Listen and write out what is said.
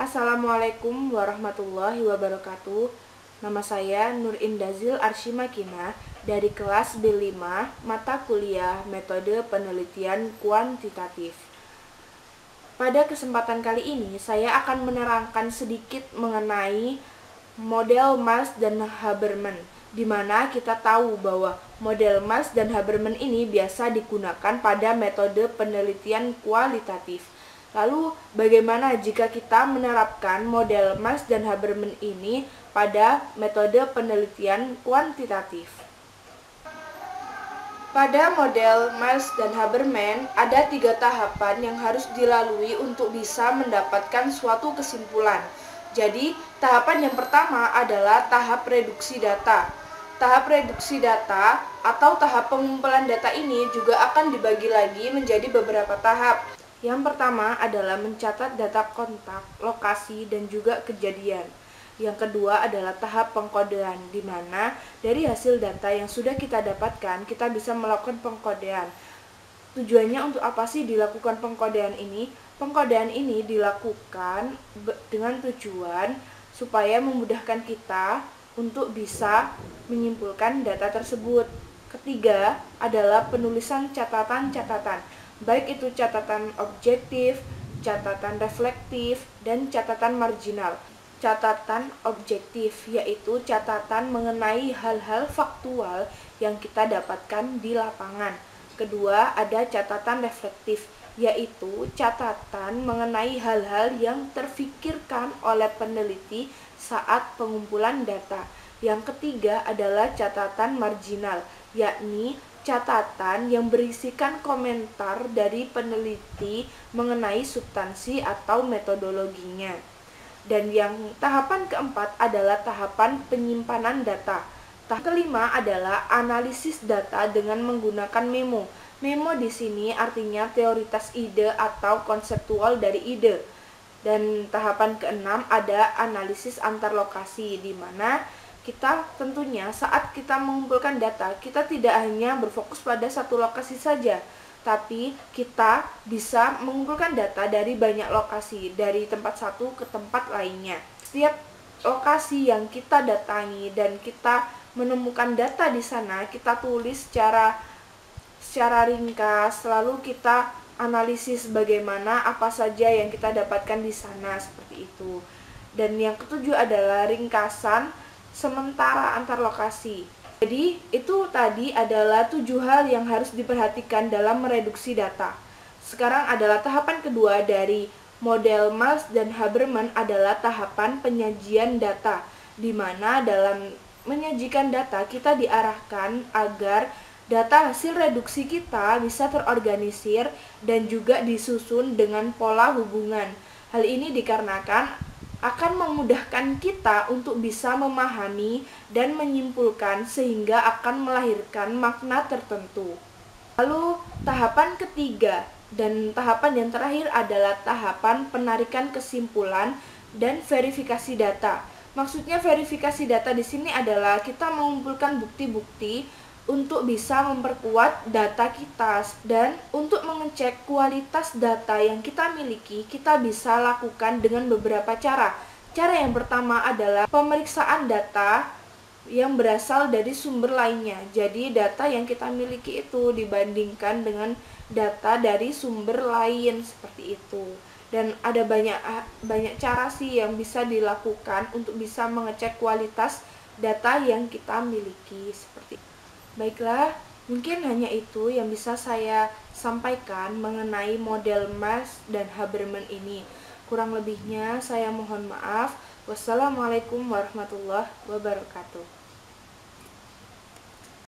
Assalamualaikum warahmatullahi wabarakatuh. Nama saya Nur Indazil Arshimakina dari kelas B5 mata kuliah Metode Penelitian Kuantitatif. Pada kesempatan kali ini saya akan menerangkan sedikit mengenai model Miles dan Habermas, di mana kita tahu bahwa model Miles dan Habermas ini biasa digunakan pada metode penelitian kualitatif. Lalu, bagaimana jika kita menerapkan model Miles dan Habermas ini pada metode penelitian kuantitatif? Pada model Miles dan Habermas, ada 3 tahapan yang harus dilalui untuk bisa mendapatkan suatu kesimpulan. Jadi, tahapan yang pertama adalah tahap reduksi data. Tahap reduksi data atau tahap pengumpulan data ini juga akan dibagi lagi menjadi beberapa tahap. Yang pertama adalah mencatat data kontak, lokasi, dan juga kejadian. Yang kedua adalah tahap pengkodean, di mana dari hasil data yang sudah kita dapatkan, kita bisa melakukan pengkodean. Tujuannya untuk apa sih dilakukan pengkodean ini? Pengkodean ini dilakukan dengan tujuan supaya memudahkan kita untuk bisa menyimpulkan data tersebut. Ketiga adalah penulisan catatan-catatan, baik itu catatan objektif, catatan reflektif, dan catatan marginal. Catatan objektif yaitu catatan mengenai hal-hal faktual yang kita dapatkan di lapangan. Kedua, ada catatan reflektif, yaitu catatan mengenai hal-hal yang terfikirkan oleh peneliti saat pengumpulan data. Yang ketiga adalah catatan marginal, yakni catatan yang berisikan komentar dari peneliti mengenai substansi atau metodologinya. Dan yang tahapan keempat adalah tahapan penyimpanan data. Tahap kelima adalah analisis data dengan menggunakan memo. Memo di sini artinya teoritas ide atau konseptual dari ide. Dan tahapan keenam ada analisis antar lokasi, di mana kita tentunya saat kita mengumpulkan data, kita tidak hanya berfokus pada satu lokasi saja, tapi kita bisa mengumpulkan data dari banyak lokasi, dari tempat satu ke tempat lainnya. Setiap lokasi yang kita datangi dan kita menemukan data di sana, kita tulis secara ringkas, lalu kita analisis bagaimana apa saja yang kita dapatkan di sana, seperti itu. Dan yang ketujuh adalah ringkasan sementara antar lokasi. Jadi, itu tadi adalah 7 hal yang harus diperhatikan dalam mereduksi data. Sekarang adalah tahapan kedua dari model Miles dan Habermas adalah tahapan penyajian data, di mana dalam menyajikan data kita diarahkan agar data hasil reduksi kita bisa terorganisir dan juga disusun dengan pola hubungan. Hal ini dikarenakan akan memudahkan kita untuk bisa memahami dan menyimpulkan sehingga akan melahirkan makna tertentu. Lalu tahapan ketiga dan tahapan yang terakhir adalah tahapan penarikan kesimpulan dan verifikasi data. Maksudnya verifikasi data di sini adalah kita mengumpulkan bukti-bukti untuk bisa memperkuat data kita, dan untuk mengecek kualitas data yang kita miliki, kita bisa lakukan dengan beberapa cara. Cara yang pertama adalah pemeriksaan data yang berasal dari sumber lainnya. Jadi data yang kita miliki itu dibandingkan dengan data dari sumber lain, seperti itu. Dan ada banyak cara sih yang bisa dilakukan untuk bisa mengecek kualitas data yang kita miliki, seperti itu. Baiklah, mungkin hanya itu yang bisa saya sampaikan mengenai model Miles dan Habermas ini. Kurang lebihnya saya mohon maaf. Wassalamualaikum warahmatullahi wabarakatuh.